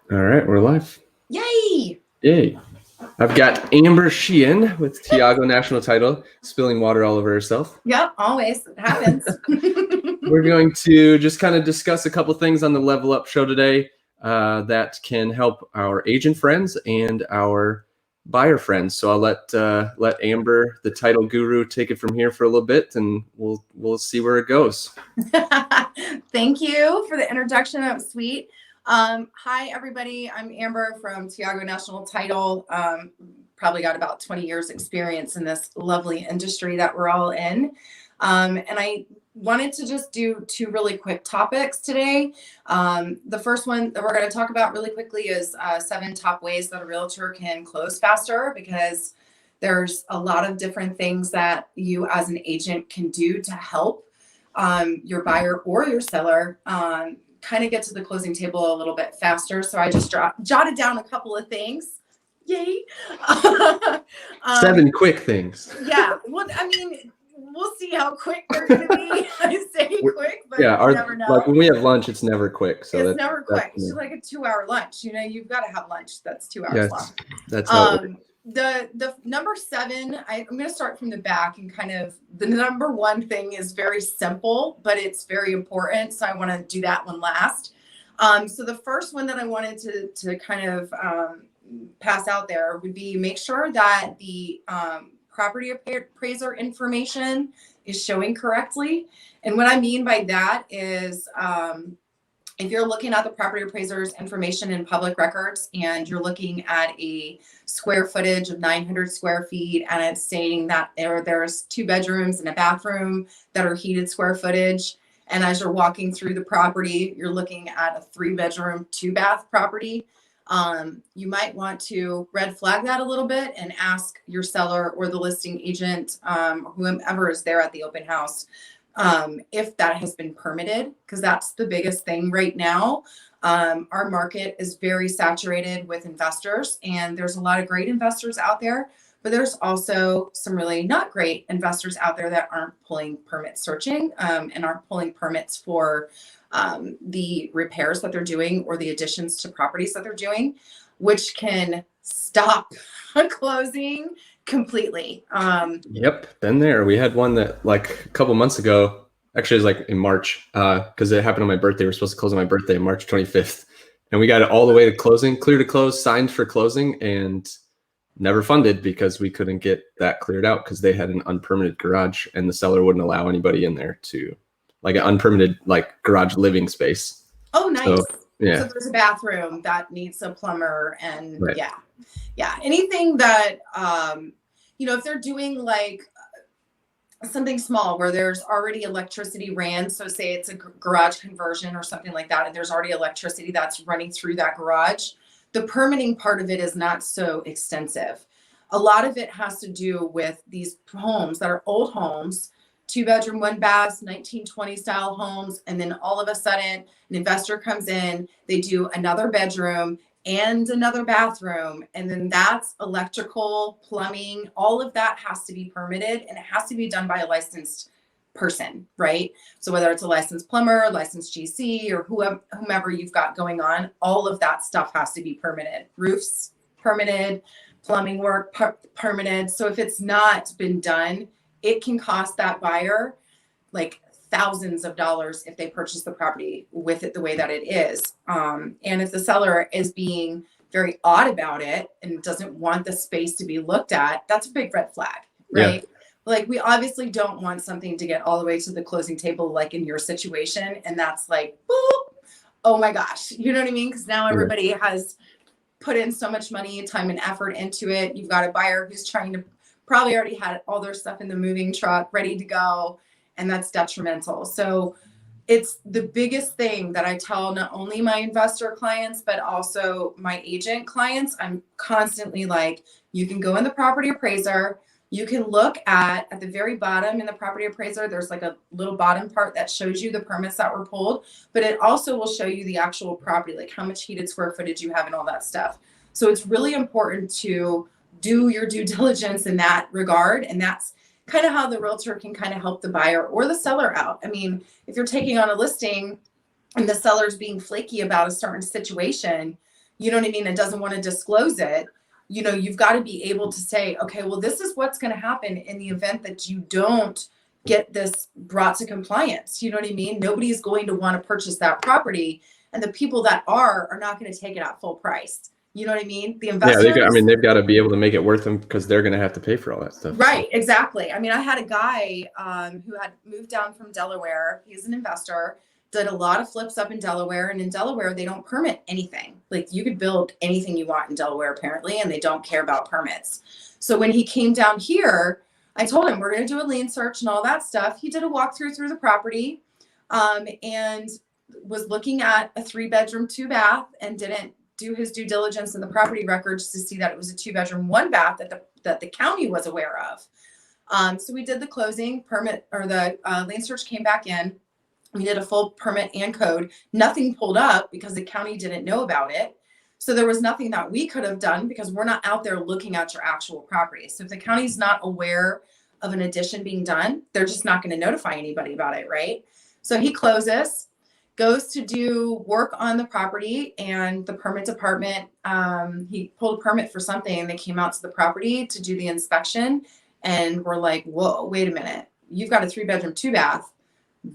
All right, we're live. Yay! Yay. I've got Amber Sheehan with Tiago National Title, spilling water all over herself. Yep, always. It happens. We're going to just kind of discuss a couple things on the Level Up show today that can help our agent friends and our buyer friends. So I'll let Amber, the title guru, take it from here for a little bit, and we'll see where it goes. Thank you for the introduction. That was sweet. Hi, everybody. I'm Amber from Tiago National Title. Probably got about 20 years experience in this lovely industry that we're all in. And I wanted to just do two really quick topics today. The first one that we're going to talk about really quickly is 7 top ways that a realtor can close faster, because there's a lot of different things that you as an agent can do to help your buyer or your seller kind of get to the closing table a little bit faster. So I just jotted down a couple of things. Yay. 7 quick things. Yeah. Well, I mean, we'll see how quick they're going to be. I say quick, but yeah, you never know. Like when we have lunch, it's never quick. So it's never quick. It's like a 2-hour lunch. You know, you've got to have lunch that's 2 hours long. That's how the number 7, I'm going to start from the back, and kind of the number 1 thing is very simple, but it's very important. So I want to do that one last. So the first one that I wanted to kind of pass out there would be, make sure that the property appraiser information is showing correctly. And what I mean by that is, if you're looking at the property appraiser's information in public records and you're looking at a square footage of 900 square feet, and it's saying that there's 2 bedrooms and a bathroom that are heated square footage, and as you're walking through the property, you're looking at a 3-bedroom, 2-bath property, you might want to red flag that a little bit and ask your seller or the listing agent, whomever is there at the open house, if that has been permitted, because that's the biggest thing right now. Our market is very saturated with investors, and there's a lot of great investors out there, but there's also some really not great investors out there that aren't pulling permit searching, and aren't pulling permits for the repairs that they're doing or the additions to properties that they're doing, which can stop a closing completely. Yep, been there. We had one that like a couple months ago. Actually, it was like in March, because it happened on my birthday. We're supposed to close on my birthday, March 25th, and we got it all the way to closing, clear to close, signed for closing, and never funded because we couldn't get that cleared out because they had an unpermitted garage, and the seller wouldn't allow anybody in there to, like, an unpermitted like garage living space. Oh, nice. So, yeah. So there's a bathroom that needs a plumber, and Right. Yeah. Anything that, if they're doing like something small where there's already electricity ran, so say it's a garage conversion or something like that, and there's already electricity that's running through that garage, the permitting part of it is not so extensive. A lot of it has to do with these homes that are old homes, 2-bedroom, 1-bath, 1920 style homes. And then all of a sudden an investor comes in, they do another bedroom and another bathroom. And then that's electrical, plumbing, all of that has to be permitted, and it has to be done by a licensed person, right? So whether it's a licensed plumber, licensed GC, or whomever you've got going on, all of that stuff has to be permitted. Roofs permitted, plumbing work permitted. So if it's not been done, it can cost that buyer like thousands of dollars if they purchase the property with it the way that it is. And if the seller is being very odd about it and doesn't want the space to be looked at, that's a big red flag, right? Yeah. Like, we obviously don't want something to get all the way to the closing table, like in your situation, and that's like, boop, oh my gosh, you know what I mean? Because now everybody has put in so much money, time, and effort into it. You've got a buyer who's trying to probably already had all their stuff in the moving truck ready to go, and that's detrimental. So it's the biggest thing that I tell not only my investor clients, but also my agent clients. I'm constantly like, you can go in the property appraiser, you can look at the very bottom in the property appraiser, there's like a little bottom part that shows you the permits that were pulled, but it also will show you the actual property, like how much heated square footage you have and all that stuff. So it's really important to do your due diligence in that regard. And that's kind of how the realtor can kind of help the buyer or the seller out. I mean, if you're taking on a listing and the seller's being flaky about a certain situation, you know what I mean, and doesn't want to disclose it, you know, you've got to be able to say, okay, well, this is what's going to happen in the event that you don't get this brought to compliance. You know what I mean? Nobody's going to want to purchase that property. And the people that are not going to take it at full price. You know what I mean? The investors. Yeah, they've got to be able to make it worth them because they're going to have to pay for all that stuff. Right, exactly. I mean, I had a guy who had moved down from Delaware. He's an investor, did a lot of flips up in Delaware. And in Delaware, they don't permit anything. Like you could build anything you want in Delaware, apparently, and they don't care about permits. So when he came down here, I told him, we're going to do a lien search and all that stuff. He did a walkthrough through the property and was looking at a 3-bedroom, 2-bath and didn't do his due diligence in the property records to see that it was a 2-bedroom, 1-bath that the county was aware of. So we did the closing permit, or the lien search came back in. We did a full permit and code. Nothing pulled up because the county didn't know about it. So there was nothing that we could have done because we're not out there looking at your actual property. So if the county's not aware of an addition being done, they're just not going to notify anybody about it, right? So he closes, goes to do work on the property, and the permit department, he pulled a permit for something, and they came out to the property to do the inspection, and we're like, whoa, wait a minute. You've got a 3-bedroom, 2-bath.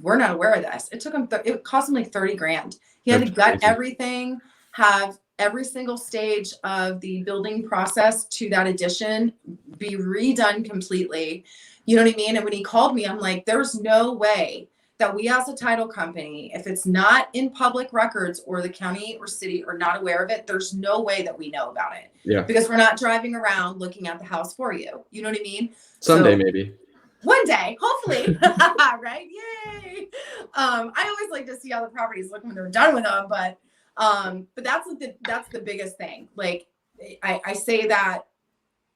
We're not aware of this. It took him, it cost him like 30 grand. He had to gut everything, have every single stage of the building process to that addition be redone completely. You know what I mean? And when he called me, I'm like, there's no way that we as a title company, if it's not in public records or the county or city are not aware of it, there's no way that we know about it. Yeah. Because we're not driving around looking at the house for you. You know what I mean? Someday, maybe. One day, hopefully. Right? Yay. I always like to see how the properties look when they're done with them, but that's the biggest thing. Like I say that,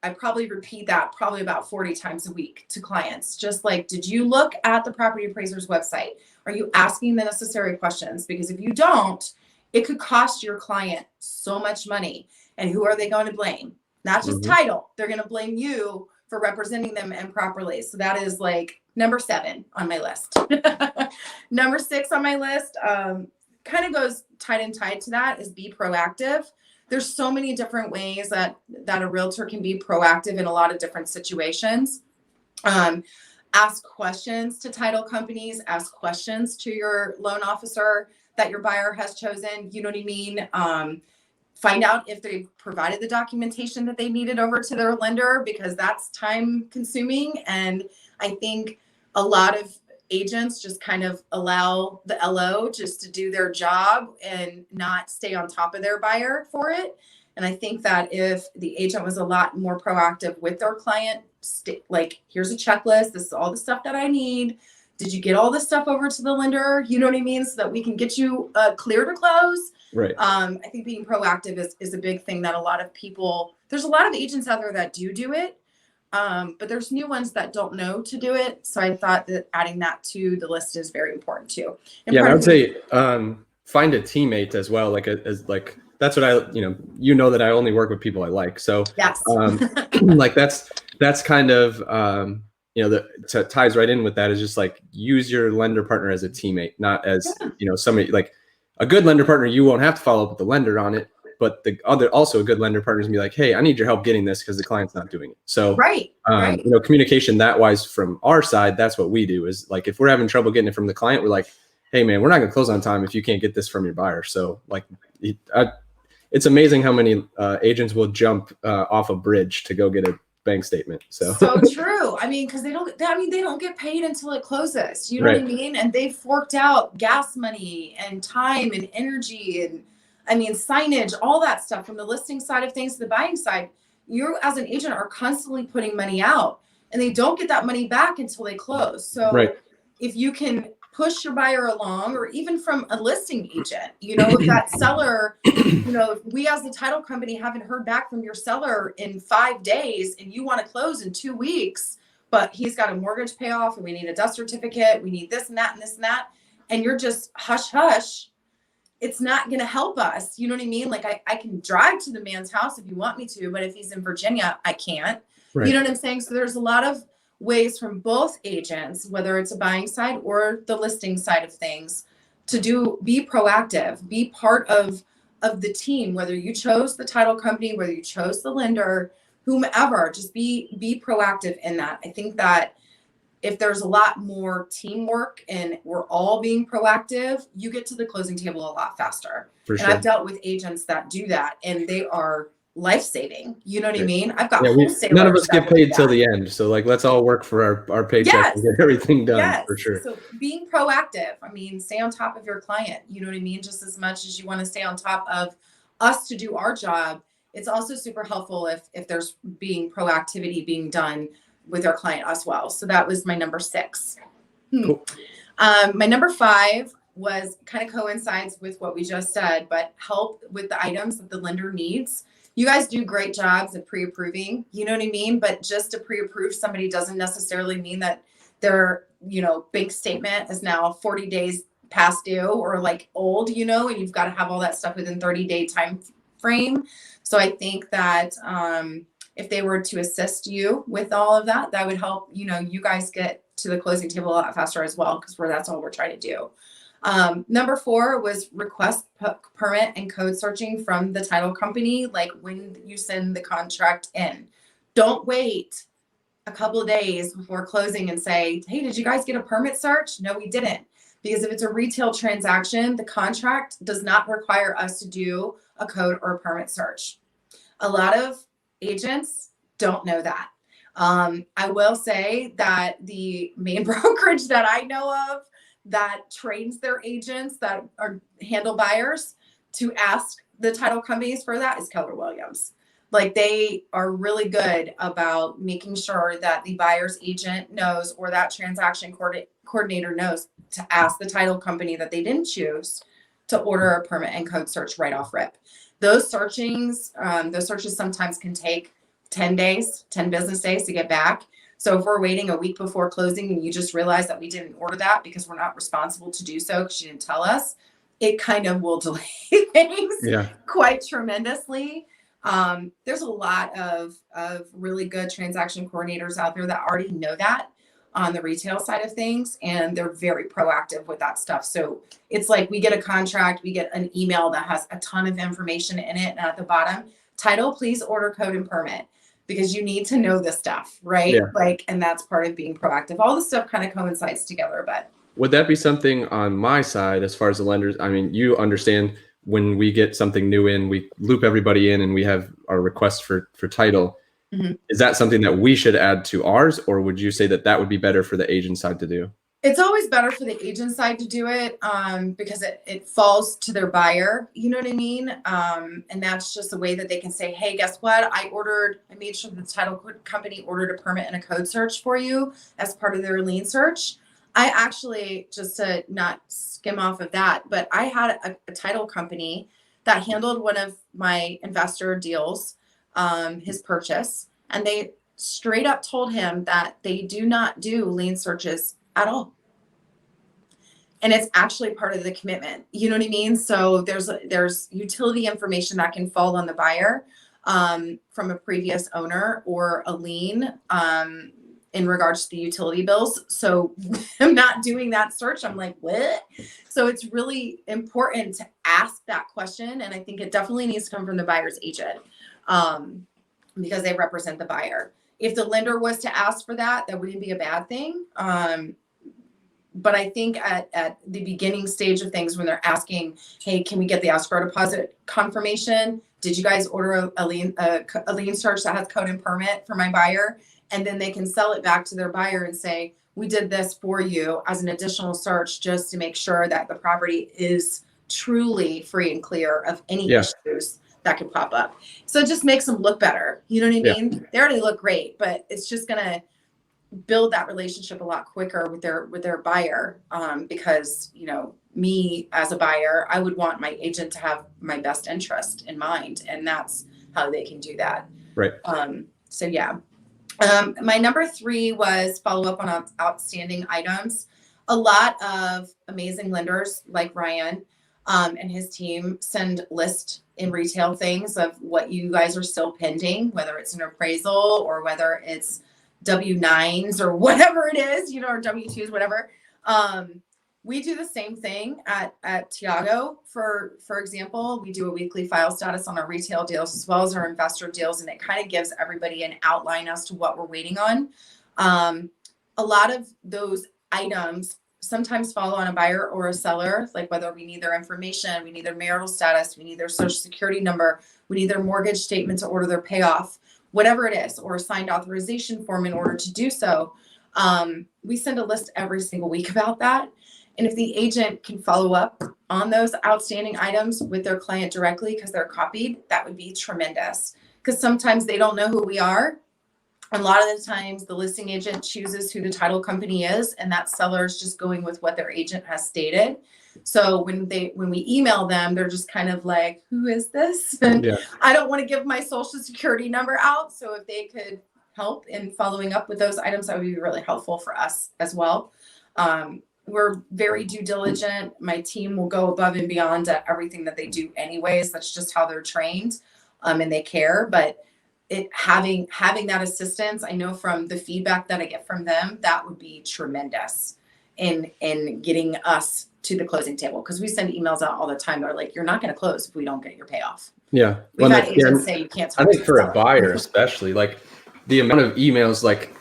I probably repeat that probably about 40 times a week to clients. Just like, did you look at the property appraiser's website? Are you asking the necessary questions? Because if you don't, it could cost your client so much money. And who are they going to blame? Not just title. They're going to blame you for representing them improperly. So that is like number 7 on my list. Number 6 on my list, kind of goes tied to that, is be proactive. There's so many different ways that a realtor can be proactive in a lot of different situations. Ask questions to title companies, ask questions to your loan officer that your buyer has chosen. You know what I mean? Find out if they provided the documentation that they needed over to their lender, because that's time consuming. And I think a lot of agents just kind of allow the LO just to do their job and not stay on top of their buyer for it. And I think that if the agent was a lot more proactive with their client, like, here's a checklist, this is all the stuff that I need. Did you get all this stuff over to the lender? You know what I mean? So that we can get you clear to close. Right. I think being proactive is a big thing that a lot of people, there's a lot of agents out there that do it. But there's new ones that don't know to do it. So I thought that adding that to the list is very important too. And I would say find a teammate as well. Like that's what I that I only work with people I like. So yes. Like that's kind of that ties right in with that, is just like, use your lender partner as a teammate, not as somebody. Like a good lender partner, you won't have to follow up with the lender on it. But also a good lender partner is gonna be like, hey, I need your help getting this because the client's not doing it. So right. Communication that wise from our side, that's what we do, is like, if we're having trouble getting it from the client, we're like, hey man, we're not gonna close on time if you can't get this from your buyer. So like, it's amazing how many agents will jump off a bridge to go get a bank statement. So true. I mean, because they don't get paid until it closes. You know what I mean? And they've forked out gas money and time and energy and signage, all that stuff, from the listing side of things to the buying side. You as an agent are constantly putting money out, and they don't get that money back until they close. So if you can push your buyer along, or even from a listing agent, if that seller, if we as the title company haven't heard back from your seller in 5 days and you want to close in 2 weeks, but he's got a mortgage payoff and we need a death certificate, we need this and that and this and that, and you're just hush hush, it's not going to help us. You know what I mean? Like I can drive to the man's house if you want me to, but if he's in Virginia, I can't. You know what I'm saying? So there's a lot of ways from both agents, whether it's a buying side or the listing side of things, to be proactive, be part of of the team, whether you chose the title company, whether you chose the lender, whomever, just be proactive in that. I think that if there's a lot more teamwork and we're all being proactive, you get to the closing table a lot faster. For And I've sure. dealt with agents that do that, and they are life-saving. You know what I Right. mean? I've got Yeah, none of wholesalers us that get will do paid till that. the end. So like, let's all work for our paycheck and Yes. get everything done Yes. for sure. So being proactive, I mean, stay on top of your client. You know what I mean? Just as much as you want to stay on top of us to do our job, it's also super helpful if there's being proactivity being done with our client as well. So that was my number 6. Cool. My number 5 was kind of coincides with what we just said, but help with the items that the lender needs. You guys do great jobs at pre-approving, you know what I mean? But just to pre-approve somebody doesn't necessarily mean that their, bank statement is now 40 days past due or like old, and you've got to have all that stuff within 30-day time frame. So I think that if they were to assist you with all of that, that would help, you guys get to the closing table a lot faster as well, because that's all we're trying to do. Number 4 was request permit and code searching from the title company, like when you send the contract in. Don't wait a couple of days before closing and say, hey, did you guys get a permit search? No, we didn't. Because if it's a retail transaction, the contract does not require us to do a code or a permit search. A lot of agents don't know that. I will say that the main brokerage that I know of that trains their agents that handle buyers to ask the title companies for that is Keller Williams. Like, they are really good about making sure that the buyer's agent knows, or that transaction coordinator knows, to ask the title company that they didn't choose to order a permit and code search right off rip. Those searches sometimes can take 10 business days to get back. So if we're waiting a week before closing and you just realize that we didn't order that because we're not responsible to do so because you didn't tell us, it kind of will delay things quite tremendously. There's a lot of really good transaction coordinators out there that already know that on the retail side of things, and they're very proactive with that stuff. So it's like we get a contract, we get an email that has a ton of information in it, and at the bottom, title, please order code and permit, because you need to know this stuff, right? Yeah. And that's part of being proactive. All this stuff kind of coincides together. But would that be something on my side as far as the lenders? I mean, you understand when we get something new in, we loop everybody in and we have our request for title. Mm-hmm. Is that something that we should add to ours, or would you say that would be better for the agent side to do? It's always better for the agent side to do it because it falls to their buyer. You know what I mean? And that's just a way that they can say, hey, guess what? I made sure the title company ordered a permit and a code search for you as part of their lien search. I actually, just to not skim off of that, but I had a title company that handled one of my investor deals, his purchase, and they straight up told him that they do not do lien searches at all. And it's actually part of the commitment. You know what I mean? So there's utility information that can fall on the buyer from a previous owner or a lien in regards to the utility bills. So I'm not doing that search. I'm like, what? So it's really important to ask that question. And I think it definitely needs to come from the buyer's agent because they represent the buyer. If the lender was to ask for that, that wouldn't be a bad thing. But I think at the beginning stage of things, when they're asking, hey, can we get the escrow deposit confirmation? Did you guys order a lien search that has code and permit for my buyer? And then they can sell it back to their buyer and say, we did this for you as an additional search just to make sure that the property is truly free and clear of any issues that could pop up. So it just makes them look better. You know what I mean? Yeah. They already look great, but it's just going to build that relationship a lot quicker with their buyer because, me as a buyer, I would want my agent to have my best interest in mind, and that's how they can do that. Right. So yeah. My number 3 was follow up on outstanding items. A lot of amazing lenders like Ryan and his team send lists in retail things of what you guys are still pending, whether it's an appraisal or whether it's W-9s or whatever it is, or W-2s, whatever. We do the same thing at Tiago. For example, we do a weekly file status on our retail deals as well as our investor deals, and it kind of gives everybody an outline as to what we're waiting on. A lot of those items sometimes fall on a buyer or a seller, like whether we need their information, we need their marital status, we need their social security number, we need their mortgage statement to order their payoff, whatever it is, or a signed authorization form in order to do so. We send a list every single week about that. And if the agent can follow up on those outstanding items with their client directly because they're copied, that would be tremendous. Because sometimes they don't know who we are. A lot of the times the listing agent chooses who the title company is, and that seller is just going with what their agent has stated. So when we email them, they're just kind of like, who is this? And Yeah. I don't want to give my social security number out. So if they could help in following up with those items, that would be really helpful for us as well. We're very due diligent. My team will go above and beyond at everything that they do anyways. That's just how they're trained, and they care. But having that assistance, I know from the feedback that I get from them, that would be tremendous in getting us to the closing table. Because we send emails out all the time. They're like, you're not going to close if we don't get your payoff. Yeah. We've had agents say you can't talk I think to for the a buyer, especially, like the amount of emails like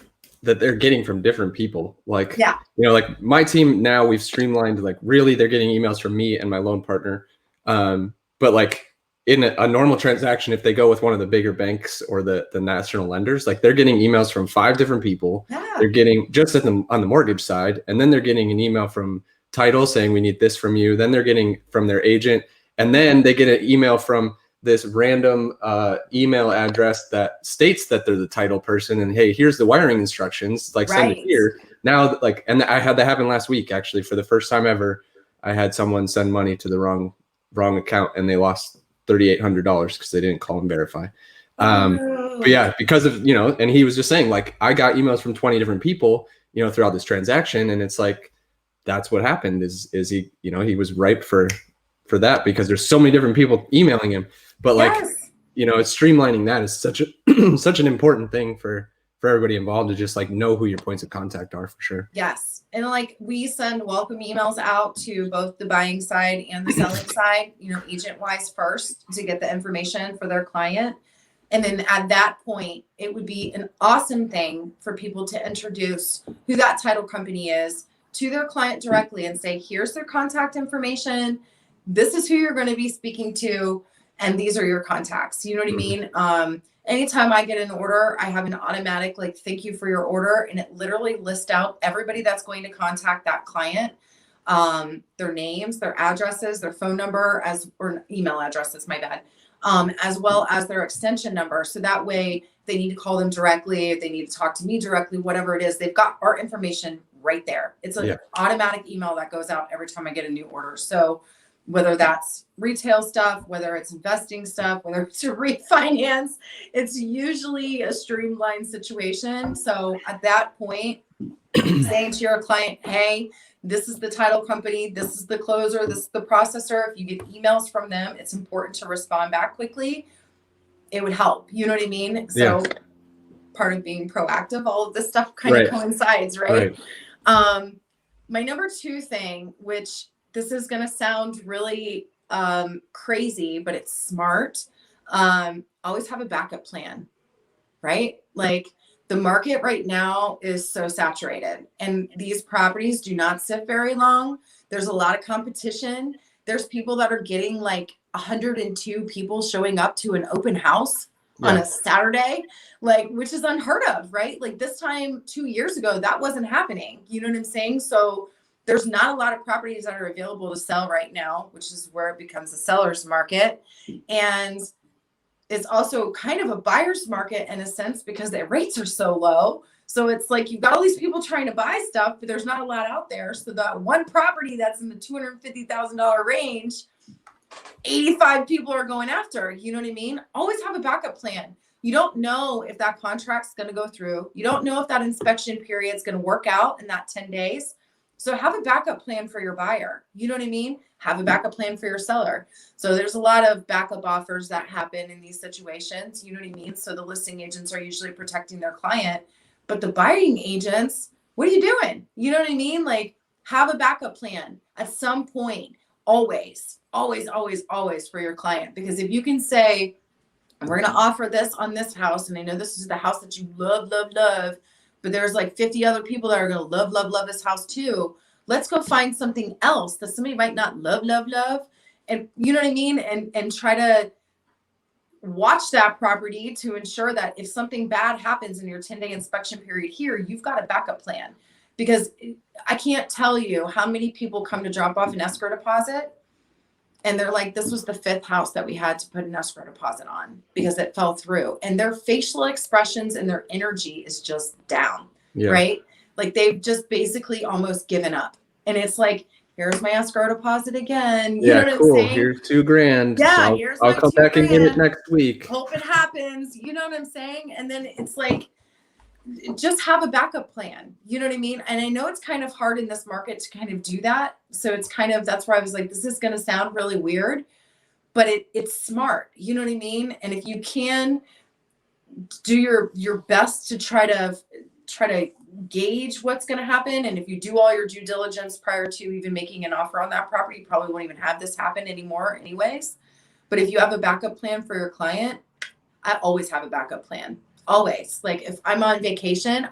that they're getting from different people. Like, Yeah. Like my team now, we've streamlined, like really they're getting emails from me and my loan partner. But like in a normal transaction, if they go with one of the bigger banks or the national lenders, like they're getting emails from 5 different people. Yeah. They're getting just on the mortgage side, and then they're getting an email from title saying we need this from you. Then they're getting from their agent, and then they get an email from this random email address that states that they're the title person, and hey, here's the wiring instructions, like send it here. Now, like, and I had that happen last week, actually. For the first time ever, I had someone send money to the wrong account, and they lost $3,800 because they didn't call and verify. But yeah, because of, and he was just saying, like, I got emails from 20 different people, throughout this transaction, and it's like, that's what happened is he, he was ripe for that because there's so many different people emailing him. But like, it's streamlining that is such an important thing for everybody involved to just like know who your points of contact are for sure. Yes. And like we send welcome emails out to both the buying side and the selling side, agent wise first to get the information for their client. And then at that point, it would be an awesome thing for people to introduce who that title company is to their client directly and say, here's their contact information. This is who you're going to be speaking to. And these are your contacts. You know what I mean? Anytime I get an order, I have an automatic, like, thank you for your order. And it literally lists out everybody that's going to contact that client, their names, their addresses, their phone number, or email addresses, my bad, as well as their extension number. So that way they need to call them directly, if they need to talk to me directly, whatever it is, they've got our information right there. It's an automatic email that goes out every time I get a new order. So whether that's retail stuff, whether it's investing stuff, whether it's a refinance, it's usually a streamlined situation. So at that point, saying to your client, hey, this is the title company, this is the closer, this is the processor. If you get emails from them, it's important to respond back quickly. It would help. You know what I mean? So part of being proactive, all of this stuff kind of coincides, right? My number 2 thing, which this is going to sound really crazy, but it's smart. Always have a backup plan, right? Like the market right now is so saturated and these properties do not sit very long. There's a lot of competition. There's people that are getting like 102 people showing up to an open house on a Saturday, like, which is unheard of, right? Like this time 2 years ago, that wasn't happening. You know what I'm saying? So there's not a lot of properties that are available to sell right now, which is where it becomes a seller's market. And it's also kind of a buyer's market in a sense because the rates are so low. So it's like you've got all these people trying to buy stuff, but there's not a lot out there. So that one property that's in the $250,000 range, 85 people are going after. You know what I mean? Always have a backup plan. You don't know if that contract's going to go through. You don't know if that inspection period is going to work out in that 10 days. So have a backup plan for your buyer. You know what I mean? Have a backup plan for your seller. So there's a lot of backup offers that happen in these situations. You know what I mean? So the listing agents are usually protecting their client, but the buying agents, what are you doing? You know what I mean? Like Have a backup plan at some point, always, always, always, always for your client. Because if you can say, we're going to offer this on this house, and I know this is the house that you love, love, love, but there's like 50 other people that are going to love, love, love this house too. Let's go find something else that somebody might not love, love, love. And you know what I mean? And try to watch that property to ensure that if something bad happens in your 10-day inspection period here, you've got a backup plan. Because I can't tell you how many people come to drop off an escrow deposit and they're like, this was the 5th house that we had to put an escrow deposit on because it fell through. And their facial expressions and their energy is just down, right? Like they've just basically almost given up. And it's like, here's my escrow deposit again. You know what I'm saying? Here's $2,000. Yeah, so here's I'll my come back and get it $2,000. next week. Hope it happens. You know what I'm saying? And then it's like, just have a backup plan. You know what I mean? And I know it's kind of hard in this market to kind of do that. So it's kind of, that's where I was like, this is going to sound really weird, but it's smart. You know what I mean? And if you can do your best to try to gauge what's going to happen. And if you do all your due diligence prior to even making an offer on that property, you probably won't even have this happen anymore anyways. But if you have a backup plan for your client, I always have a backup plan. Always. Like if I'm on vacation,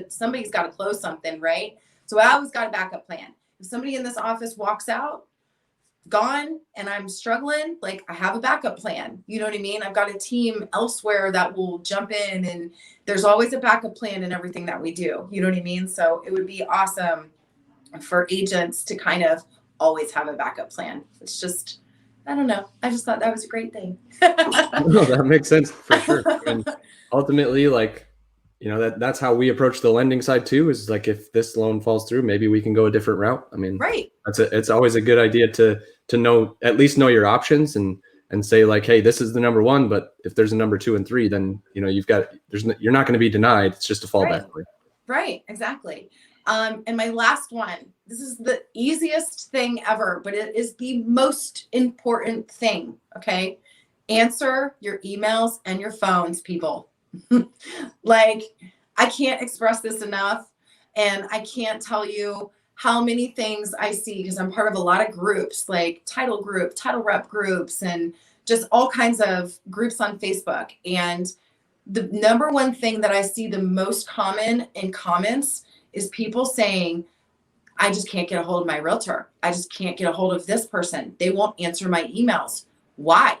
somebody's got to close something, right? So I always got a backup plan. If somebody in this office walks out, gone, and I'm struggling, like I have a backup plan. You know what I mean? I've got a team elsewhere that will jump in, and there's always a backup plan in everything that we do. You know what I mean? So it would be awesome for agents to kind of always have a backup plan. It's just, I don't know. I just thought that was a great thing. No, that makes sense for sure. And ultimately, like, you know, that's how we approach the lending side too, is like, if this loan falls through, maybe we can go a different route. I mean, right. It's always a good idea to know, at least know your options and say like, hey, this is the number one, but if there's a number 2 and 3, then, you know, you're not going to be denied. It's just a fallback plan. Right. Exactly. And my last one, this is the easiest thing ever, but it is the most important thing. Okay. Answer your emails and your phones, people. Like, I can't express this enough. And I can't tell you how many things I see, because I'm part of a lot of groups, like title rep groups, and just all kinds of groups on Facebook. And the number one thing that I see the most common in comments is people saying, I just can't get a hold of my realtor. I just can't get a hold of this person. They won't answer my emails. Why?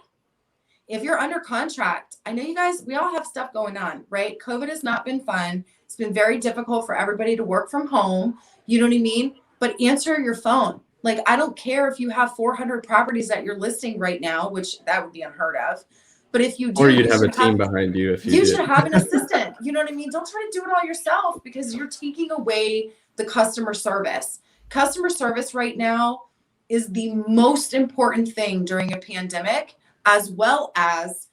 If you're under contract, I know you guys, we all have stuff going on, right? COVID has not been fun. It's been very difficult for everybody to work from home. You know what I mean? But answer your phone. Like, I don't care if you have 400 properties that you're listing right now, which that would be unheard of. But if you do, or you'd have a team behind you. If you should have an assistant. You know what I mean? Don't try to do it all yourself, because you're taking away the customer service. Customer service right now is the most important thing during a pandemic, as well as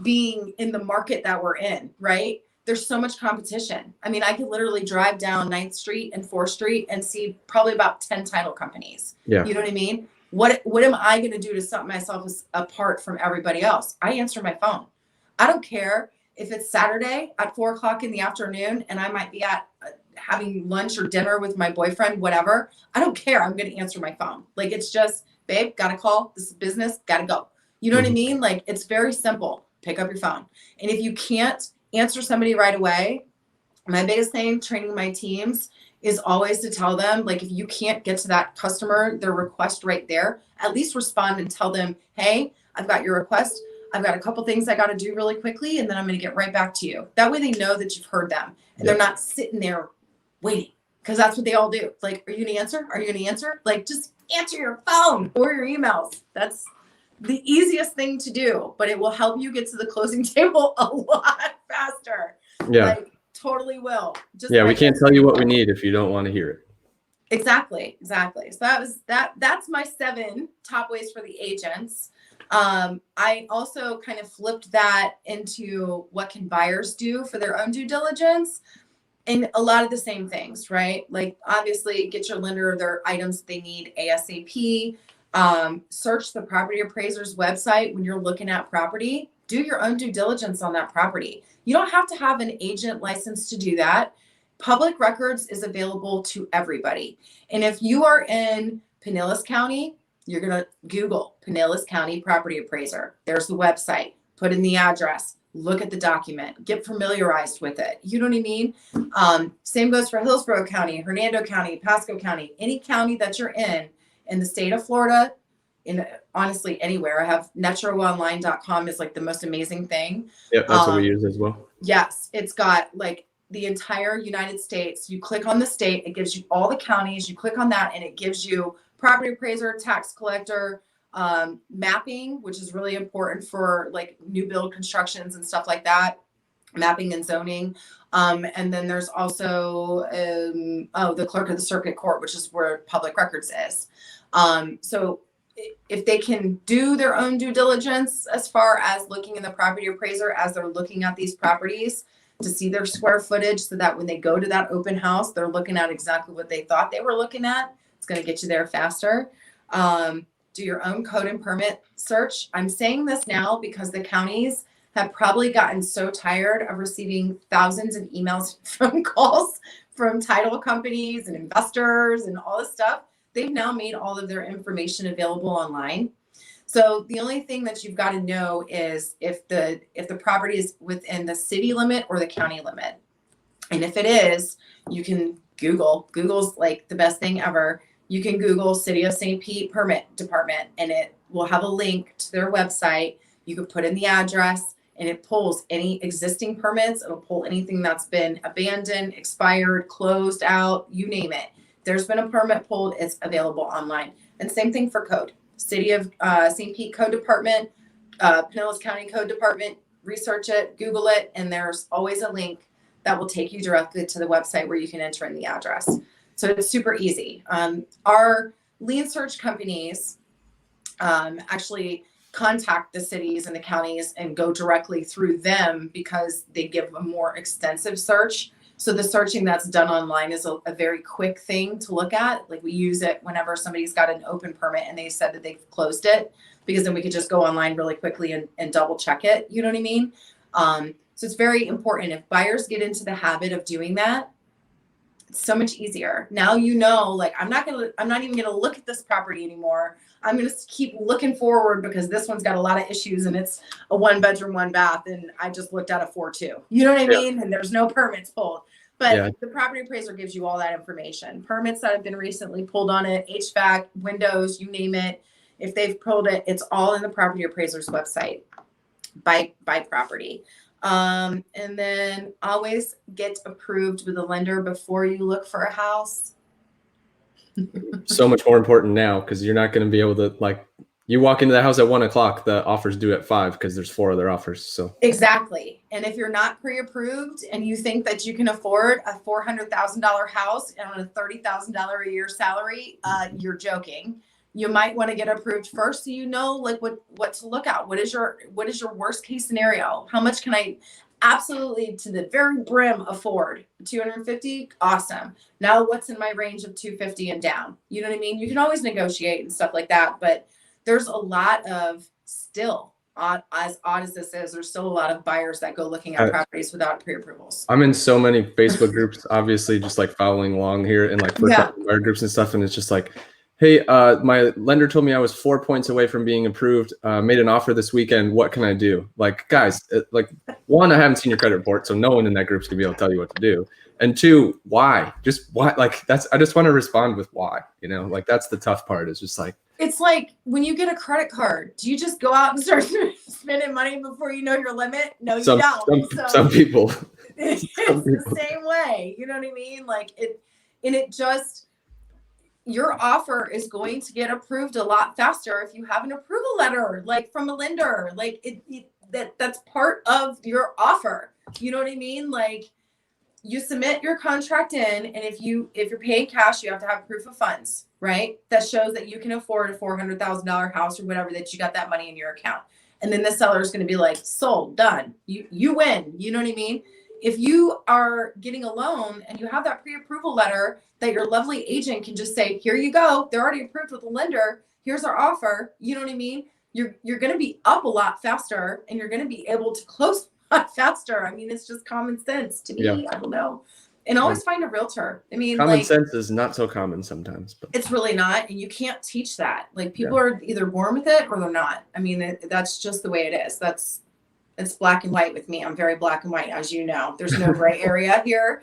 being in the market that we're in, right? There's so much competition. I mean, I could literally drive down 9th Street and 4th Street and see probably about 10 title companies. Yeah. You know what I mean? What am I going to do to set myself apart from everybody else? I answer my phone. I don't care if it's Saturday at 4 o'clock in the afternoon and I might be at having lunch or dinner with my boyfriend, whatever. I don't care. I'm going to answer my phone. Like, it's just, babe, got to call. This is business. Got to go. You know what I mean? Like, it's very simple. Pick up your phone. And if you can't answer somebody right away, my biggest thing training my teams is always to tell them, like, if you can't get to that customer, their request right there, at least respond and tell them, hey, I've got your request. I've got a couple things I got to do really quickly, and then I'm going to get right back to you. That way they know that you've heard them, and they're not sitting there waiting, because that's what they all do. Like, are you going to answer? Are you going to answer? Like, just answer your phone or your emails. That's the easiest thing to do, but it will help you get to the closing table a lot faster. Yeah. Like, totally will. Just we can't tell you what we need if you don't want to hear it. Exactly. So that's my 7 top ways for the agents. I also kind of flipped that into what can buyers do for their own due diligence, and a lot of the same things, right? Like, obviously get your lender their items they need ASAP. Search the property appraiser's website when you're looking at property. Do your own due diligence on that property. You don't have to have an agent license to do that. public records is available to everybody. And if you are in Pinellas County, you're going to Google Pinellas County Property Appraiser. There's the website. Put in the address. Look at the document. Get familiarized with it. You know what I mean? Same goes for Hillsborough County, Hernando County, Pasco County, any county that you're in the state of Florida, in honestly anywhere. I have netroonline.com is like the most amazing thing. Yep, that's what we use as well. Yes, it's got like the entire United States. You click on the state, it gives you all the counties. You click on that and it gives you property appraiser, tax collector, mapping, which is really important for like new build constructions and stuff like that, mapping and zoning. And then there's also, the clerk of the circuit court, which is where public records is. So if they can do their own due diligence as far as looking in the property appraiser as they're looking at these properties to see their square footage, so that when they go to that open house, they're looking at exactly what they thought they were looking at. It's going to get you there faster. Do your own code and permit search. I'm saying this now because the counties have probably gotten so tired of receiving thousands of emails, phone calls from title companies and investors and all this stuff. They've now made all of their information available online. So the only thing that you've got to know is if the property is within the city limit or the county limit. And if it is, you can Google's like the best thing ever. You can Google City of St. Pete Permit Department and it will have a link to their website. You can put in the address and it pulls any existing permits. It'll pull anything that's been abandoned, expired, closed out, you name it. There's been a permit pulled, it's available online. And same thing for code. City of St. Pete Code Department, Pinellas County Code Department, research it, Google it, and there's always a link that will take you directly to the website where you can enter in the address. So it's super easy. Our lien search companies actually contact the cities and the counties and go directly through them because they give a more extensive search. So the searching that's done online is a very quick thing to look at. Like we use it whenever somebody's got an open permit and they said that they've closed it, because then we could just go online really quickly and double check it. You know what I mean? So it's very important. If buyers get into the habit of doing that, it's so much easier. Now, you know, like I'm not even gonna look at this property anymore. I'm gonna keep looking forward because this one's got a lot of issues and it's a 1-bedroom, 1-bath, and I just looked at a 4-2. You know what I mean? And there's no permits pulled. But the property appraiser gives you all that information. Permits that have been recently pulled on it, HVAC, windows, you name it. If they've pulled it, it's all in the property appraiser's website by property. And then always get approved with a lender before you look for a house. So much more important now because you're not going to be able to, like, you walk into the house at 1 o'clock, the offers due at 5 because there's 4 other offers. So exactly. And if you're not pre-approved and you think that you can afford a $400,000 house on a $30,000 a year salary, you're joking. You might want to get approved first so you know like what to look at. What is your worst case scenario? How much can I absolutely to the very brim afford? 250? Awesome. Now what's in my range of 250 and down? You know what I mean? You can always negotiate and stuff like that, but there's a lot of still, as odd as this is, there's still a lot of buyers that go looking at properties without pre-approvals. I'm in so many Facebook groups, obviously just like following along here and like buyer groups and stuff. And it's just like, hey, my lender told me I was 4 points away from being approved, made an offer this weekend. What can I do? Like, guys, like, one, I haven't seen your credit report, so no one in that group's gonna be able to tell you what to do. And 2, why? Just why? Like, I just want to respond with why, you know, like that's the tough part. It's just like, it's like when you get a credit card, do you just go out and start spending money before you know your limit? No, you don't. Some people. It's the same way. You know what I mean? Like your offer is going to get approved a lot faster if you have an approval letter, like from a lender. Like that's part of your offer. You know what I mean? Like you submit your contract in, and if you're paying cash, you have to have proof of funds, right? That shows that you can afford a $400,000 house or whatever, that you got that money in your account. And then the seller is going to be like, sold, done. You win. You know what I mean? If you are getting a loan and you have that pre-approval letter that your lovely agent can just say, here you go. They're already approved with the lender. Here's our offer. You know what I mean? You're going to be up a lot faster and you're going to be able to close a lot faster. I mean, it's just common sense to me. Yeah. I don't know. And always find a realtor. I mean, Common like, sense is not so common sometimes, but it's really not, and you can't teach that. Like, people are either born with it or they're not. I mean, that's just the way it is. It's black and white with me. I'm very black and white, as you know. There's no gray area here.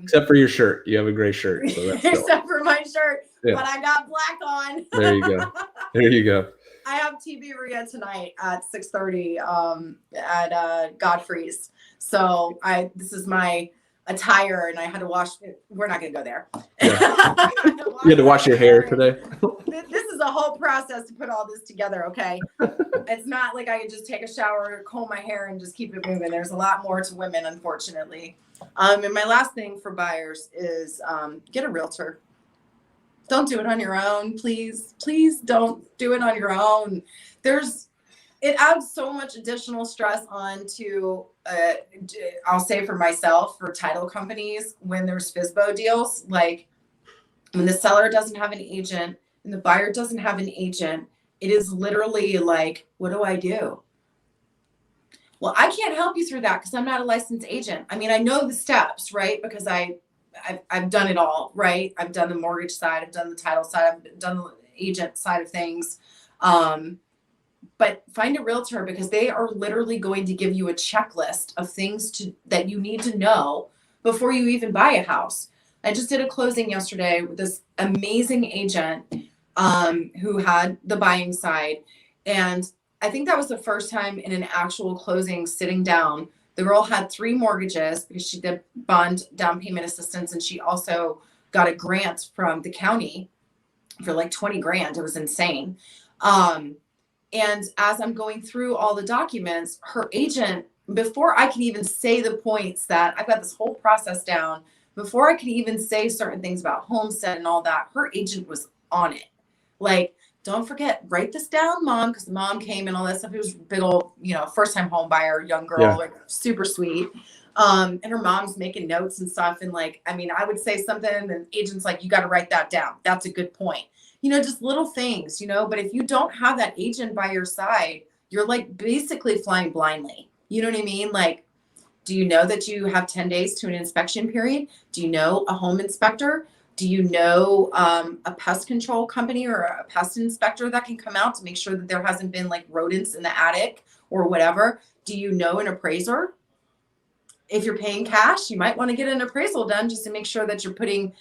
Except for your shirt. You have a gray shirt. So that's except for my shirt, Yeah. but I got black on. There you go. There you go. I have TV Ria tonight at 6:30 at Godfrey's. So this is my attire, and I had to wash. We're not going to go there. Yeah. You had to wash your hair today. This is a whole process to put all this together. Okay, it's not like I could just take a shower, comb my hair, and just keep it moving. There's a lot more to women, unfortunately. And my last thing for buyers is get a realtor. Don't do it on your own, please. Please don't do it on your own. It adds so much additional stress onto, I'll say for myself, for title companies, when there's FSBO deals, like when the seller doesn't have an agent and the buyer doesn't have an agent, it is literally like, what do I do? Well, I can't help you through that because I'm not a licensed agent. I mean, I know the steps, right? Because I've done it all, right? I've done the mortgage side, I've done the title side, I've done the agent side of things. But find a realtor, because they are literally going to give you a checklist of things that you need to know before you even buy a house. I just did a closing yesterday with this amazing agent who had the buying side. And I think that was the first time in an actual closing sitting down. The girl had 3 mortgages because she did bond down payment assistance, and she also got a grant from the county for like 20 grand. It was insane. And as I'm going through all the documents, her agent, before I can even say the points that I've got this whole process down, before I could even say certain things about homestead and all that, her agent was on it. Like, don't forget, write this down, mom, because the mom came and all that stuff. It was big old, first time home buyer, young girl, like super sweet. And her mom's making notes and stuff. And like, I mean, I would say something and the agent's like, you got to write that down. That's a good point. Just little things, but if you don't have that agent by your side, you're like basically flying blindly. You know what I mean? Like, do you know that you have 10 days to an inspection period? Do you know a home inspector? Do you know a pest control company or a pest inspector that can come out to make sure that there hasn't been like rodents in the attic or whatever? Do you know an appraiser? If you're paying cash, you might want to get an appraisal done just to make sure that you're putting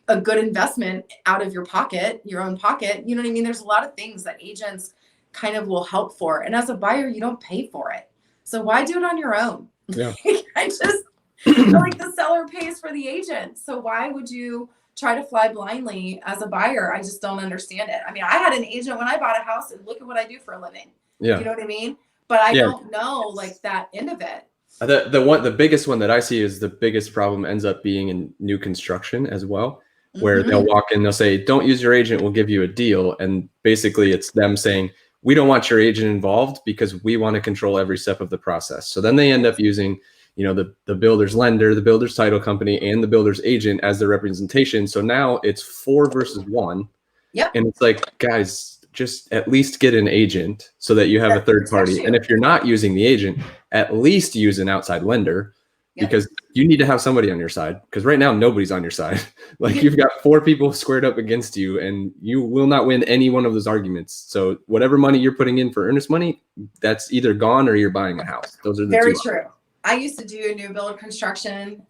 a good investment out of your pocket, your own pocket. You know what I mean? There's a lot of things that agents kind of will help for. And as a buyer, you don't pay for it. So why do it on your own? Yeah. I just feel like the seller pays for the agent. So why would you try to fly blindly as a buyer? I just don't understand it. I mean, I had an agent when I bought a house, and look at what I do for a living. Yeah. You know what I mean? But I don't know like that end of it. The biggest one that I see is the biggest problem ends up being in new construction as well, where they'll walk in, they'll say, don't use your agent, we'll give you a deal. And basically it's them saying, we don't want your agent involved because we want to control every step of the process. So then they end up using, the builder's lender, the builder's title company, and the builder's agent as their representation. So now it's 4 versus 1. Yep. And it's like, guys, just at least get an agent so that you have a third party. And if you're not using the agent, at least use an outside lender, because you need to have somebody on your side. Because right now, nobody's on your side. Like, you've got 4 people squared up against you, and you will not win any one of those arguments. So whatever money you're putting in for earnest money, that's either gone or you're buying a house. Those are the very two. True. I used to do new build construction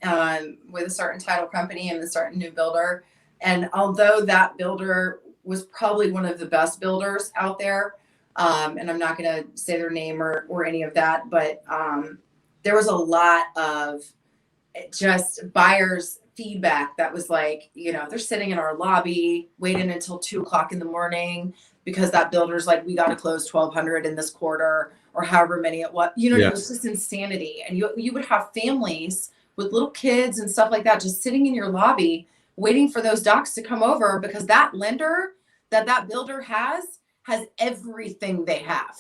with a certain title company and a certain new builder. And although that builder was probably one of the best builders out there, and I'm not going to say their name or any of that, but there was a lot of just buyers' feedback that was like, they're sitting in our lobby waiting until 2:00 in the morning because that builder's like, we got to close 1,200 in this quarter, or however many it was. It was just insanity. And you would have families with little kids and stuff like that just sitting in your lobby waiting for those docs to come over, because that lender that builder has everything they have,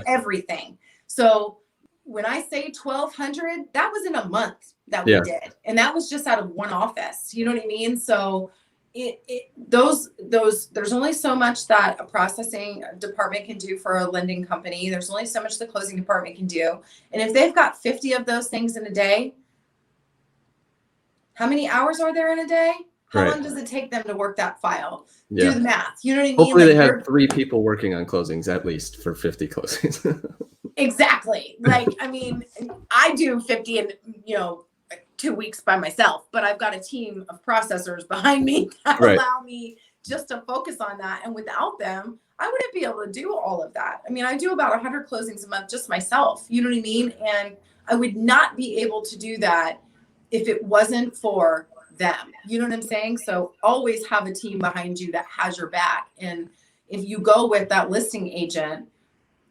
everything. So when I say 1,200, that was in a month that we did. And that was just out of one office. You know what I mean? So there's only so much that a processing department can do for a lending company. There's only so much the closing department can do. And if they've got 50 of those things in a day, How many hours are there in a day? How Right. long does it take them to work that file? Do Yeah. the math. You know what I mean? Hopefully Like they have they're 3 people working on closings at least for 50 closings. exactly. Like, I mean, I do 50 in, 2 weeks by myself, but I've got a team of processors behind me that Right. allow me just to focus on that. And without them, I wouldn't be able to do all of that. I mean, I do about 100 closings a month just myself. You know what I mean? And I would not be able to do that if it wasn't for them. You know what I'm saying? So always have a team behind you that has your back. And if you go with that listing agent,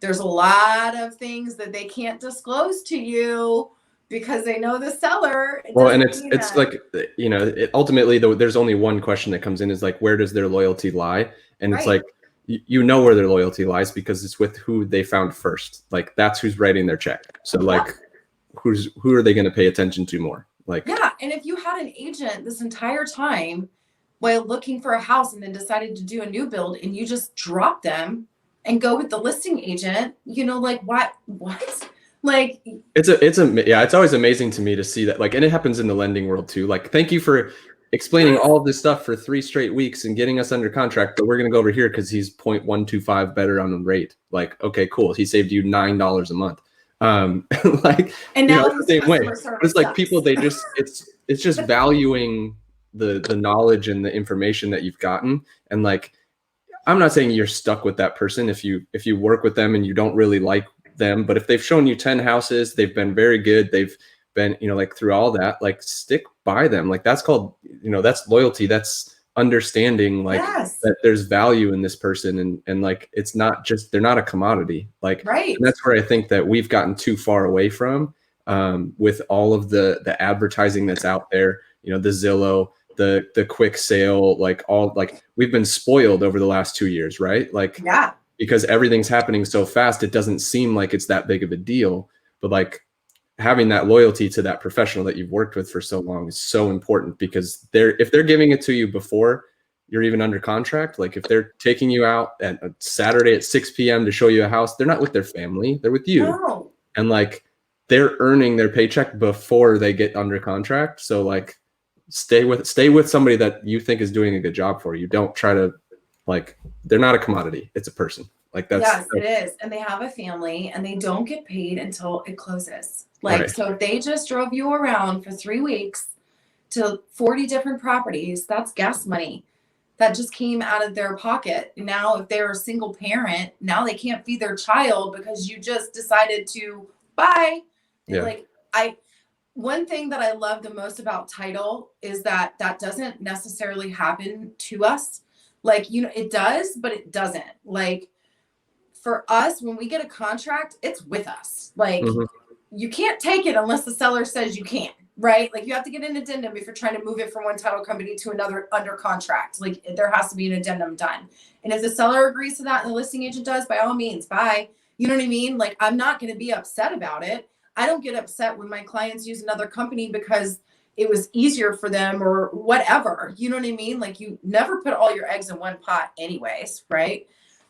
there's a lot of things that they can't disclose to you because they know the seller. It Well, and doesn't it's mean it's that. like, ultimately though, there's only one question that comes in is like, where does their loyalty lie? And it's Right. like, you know where their loyalty lies because it's with who they found first. Like that's who's writing their check. So Yep. like, who are they going to pay attention to more? Like, Yeah. And if you had an agent this entire time while looking for a house and then decided to do a new build and you just drop them and go with the listing agent, like what? Like, it's always amazing to me to see that, like, and it happens in the lending world too. Like, thank you for explaining yes. all of this stuff for 3 straight weeks and getting us under contract, but we're going to go over here because he's 0.125 better on the rate. Like, okay, cool. He saved you $9 a month. Like, And now it's his the same way. customer But service it's like sucks. people, it's just valuing the knowledge and the information that you've gotten. And like, I'm not saying you're stuck with that person if you work with them and you don't really like them, but if they've shown you 10 houses, they've been very good, they've been, like through all that, like stick by them. Like that's called, that's loyalty. That's understanding like Yes. that there's value in this person, and like it's not just, they're not a commodity. Like, Right. and that's where I think that we've gotten too far away from, with all of the advertising that's out there, the Zillow, the quick sale, like all, like we've been spoiled over the last 2 years, right? Like, Yeah. because everything's happening so fast, it doesn't seem like it's that big of a deal. But like having that loyalty to that professional that you've worked with for so long is so important, because if they're giving it to you before you're even under contract, like if they're taking you out at a Saturday at 6 p.m. to show you a house, they're not with their family, they're with you. No. And like they're earning their paycheck before they get under contract. So like stay with somebody that you think is doing a good job for you. Don't try to, like, they're not a commodity. It's a person. Like Yes, it is. And they have a family and they don't get paid until it closes. Like, right. so if they just drove you around for 3 weeks to 40 different properties, that's gas money that just came out of their pocket. Now, if they're a single parent, now they can't feed their child because you just decided to buy. Yeah. Like, one thing that I love the most about title is that doesn't necessarily happen to us. Like, it does, but it doesn't. Like, for us, when we get a contract, it's with us. Like, you can't take it unless the seller says you can, right? Like, you have to get an addendum if you're trying to move it from one title company to another under contract. Like, there has to be an addendum done. And if the seller agrees to that and the listing agent does, by all means, bye. You know what I mean? Like, I'm not going to be upset about it. I don't get upset when my clients use another company because it was easier for them or whatever. You know what I mean? Like, you never put all your eggs in one pot anyways, right?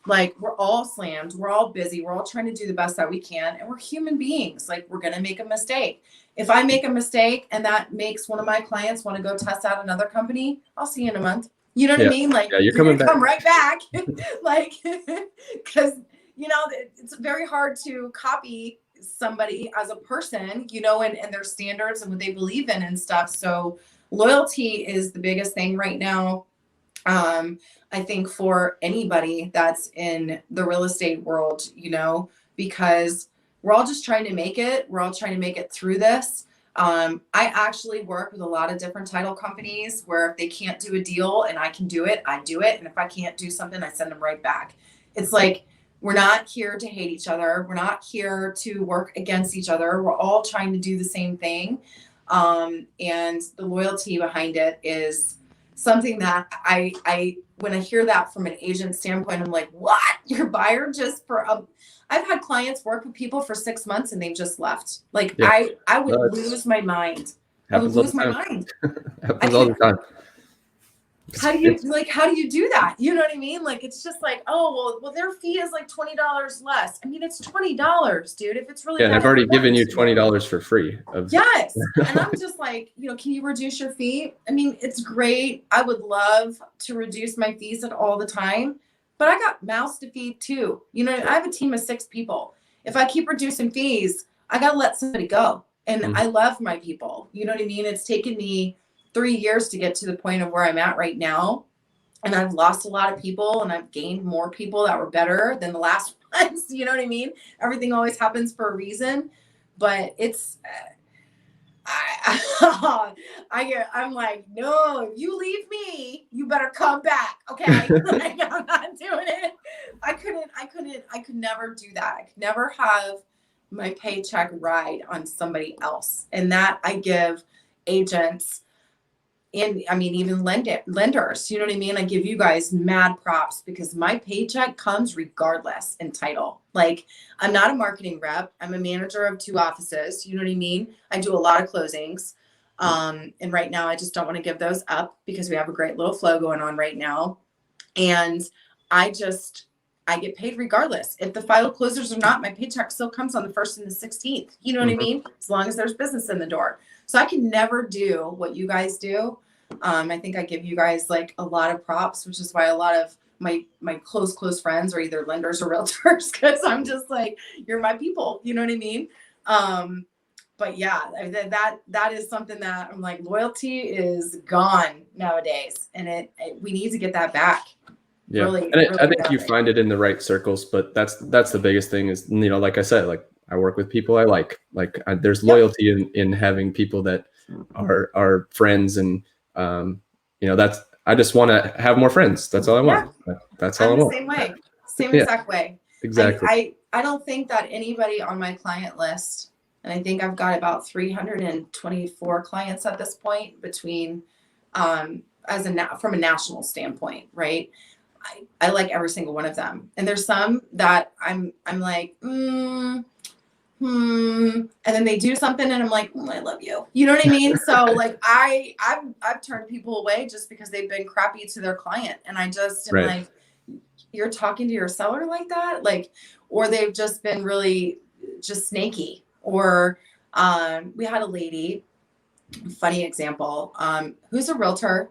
Like, we're all slammed, we're all busy, we're all trying to do the best that we can, and we're human beings. Like, we're going to make a mistake. If I make a mistake and that makes one of my clients want to go test out another company, I'll see you in a month. You know what I mean? Like, you're you're coming going to come back. right back. Like, because, it's very hard to copy somebody as a person, and their standards and what they believe in and stuff. So loyalty is the biggest thing right now. I think for anybody that's in the real estate world, because we're all just trying to make it. We're all trying to make it through this. I actually work with a lot of different title companies where if they can't do a deal and I can do it, I do it. And if I can't do something, I send them right back. It's like, we're not here to hate each other. We're not here to work against each other. We're all trying to do the same thing. And the loyalty behind it is something that I when I hear that from an agent standpoint, I'm like, what? Your buyer just I've had clients work with people for 6 months and they've just left. Like, Yeah. I would lose my mind. I would Happens all lose the my time. mind. Happens all the time. how do you do that? You know what I mean? Like, it's just like, oh, well, their fee is like $20 less. I mean, it's $20, dude. If it's really Yeah, and that I've already given important you to $20 for free. yes. And I'm just like, can you reduce your fee? I mean, it's great. I would love to reduce my fees at all the time, but I got mouths to feed too. I have a team of 6 people. If I keep reducing fees, I got to let somebody go. And I love my people. You know what I mean? It's taken me 3 years to get to the point of where I'm at right now. And I've lost a lot of people and I've gained more people that were better than the last ones. You know what I mean? Everything always happens for a reason, but it's, I'm like, no, if you leave me, you better come back. Okay. Like, I'm not doing it. I could never do that. I could never have my paycheck ride on somebody else. And that I give agents and I mean, even lenders, you know what I mean? I give you guys mad props because my paycheck comes regardless in title. Like, I'm not a marketing rep. I'm a manager of 2 offices. You know what I mean? I do a lot of closings. And right now I just don't want to give those up because we have a great little flow going on right now. And I get paid regardless. If the file closers or not, my paycheck still comes on the 1st and the 16th. You know what I mean? As long as there's business in the door. So I can never do what you guys do. I think I give you guys like a lot of props, which is why a lot of my close friends are either lenders or realtors because I'm just like, you're my people. You know what I mean? But yeah, that is something that I'm like, loyalty is gone nowadays, and we need to get that back. Yeah, really, and I think badly. you find it in the right circles, but that's the biggest thing is, like I said, like I work with people I like there's loyalty in having people that are friends, and I just want to have more friends. That's all I want. That's all I want. Same way, same Yeah, exact way. exactly. I don't think that anybody on my client list, and I think I've got about 324 clients at this point between, from a national standpoint, right? I like every single one of them. And there's some that I'm like, and then they do something and I'm like, I love you. You know what I mean? So like I've turned people away just because they've been crappy to their client. And I just am like, you're talking to your seller like that? Like, or they've just been really just snaky. Or we had a lady, funny example, who's a realtor,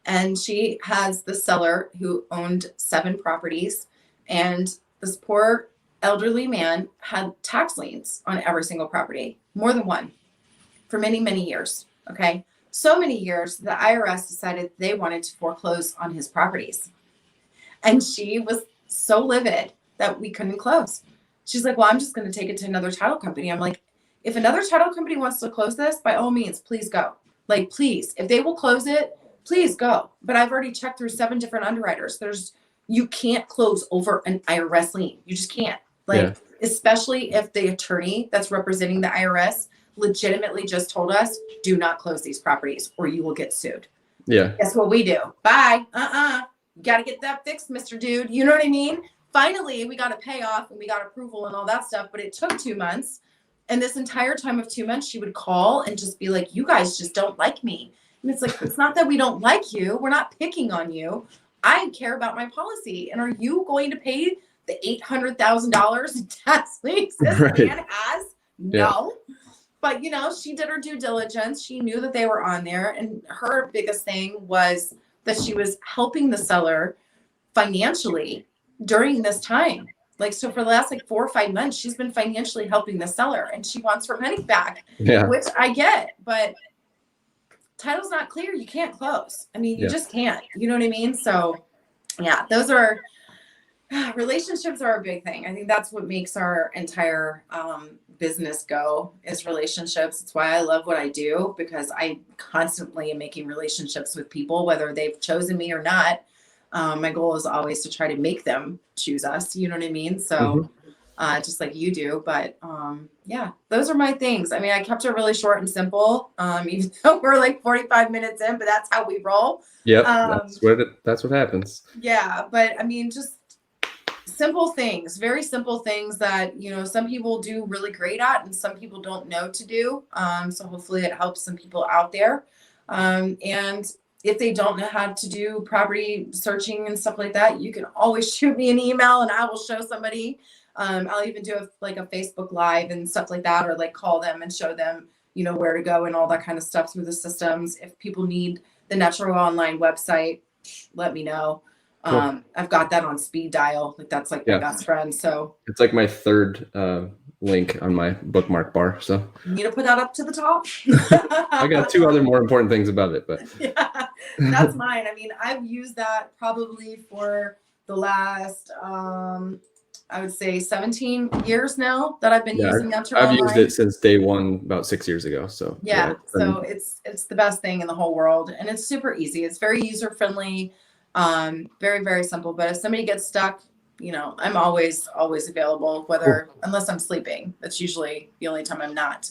and she has the seller who owned 7 properties. And this poor elderly man had tax liens on every single property, more than one, for many, many years. Okay. So many years, the IRS decided they wanted to foreclose on his properties. And she was so livid that we couldn't close. She's like, well, I'm just going to take it to another title company. I'm like, if another title company wants to close this, by all means, please go. Like, please, if they will close it, please go. But I've already checked through 7 different underwriters. You can't close over an IRS lien. You just can't. Like, especially if the attorney that's representing the IRS legitimately just told us, do not close these properties or you will get sued. Yeah. Guess what we do? Bye. You got to get that fixed, Mr. Dude. You know what I mean? Finally, we got a payoff and we got approval and all that stuff, but it took 2 months. And this entire time of 2 months, she would call and just be like, you guys just don't like me. And it's like, it's not that we don't like you. We're not picking on you. I care about my policy. And are you going to pay the $800,000 in tax liens this man has? No. But, she did her due diligence. She knew that they were on there. And her biggest thing was that she was helping the seller financially during this time. Like, so for the last 4 or 5 months, she's been financially helping the seller and she wants her money back, which I get, but title's not clear. You can't close. I mean, you just can't, you know what I mean? So yeah, relationships are a big thing. I think that's what makes our entire business go is relationships. It's why I love what I do, because I constantly am making relationships with people, whether they've chosen me or not. My goal is always to try to make them choose us. You know what I mean? So just like you do, but yeah, those are my things. I mean, I kept it really short and simple, even though we're 45 minutes in, but that's how we roll. Yep. That's what happens. Yeah. But I mean, just simple things, very simple things that, some people do really great at and some people don't know to do. So hopefully it helps some people out there. And if they don't know how to do property searching and stuff like that, you can always shoot me an email and I will show somebody. I'll even do like a Facebook Live and stuff like that, or like call them and show them, you know, where to go and all that kind of stuff through the systems. If people need the Natural Online website, let me know. Cool. I've got that on speed dial. Like that's like my best friend. So it's like my third link on my bookmark bar. So you need to put that up to the top. I got 2 other more important things above it, but yeah, that's mine. I mean, I've used that probably for the last, I would say 17 years now that I've been using Natural I've Online. used it since day one, about 6 years ago. So yeah, so it's the best thing in the whole world, and it's super easy. It's very user friendly, very, very simple. But if somebody gets stuck, you know, I'm always available, unless I'm sleeping. That's usually the only time I'm not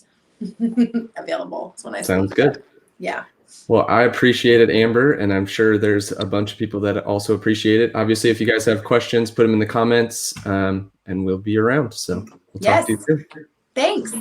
available. It's when I Sounds sleep. good. Yeah. Well, I appreciate it, Amber, and I'm sure there's a bunch of people that also appreciate it. Obviously, if you guys have questions, put them in the comments, and we'll be around. So we'll talk to you soon. Thanks.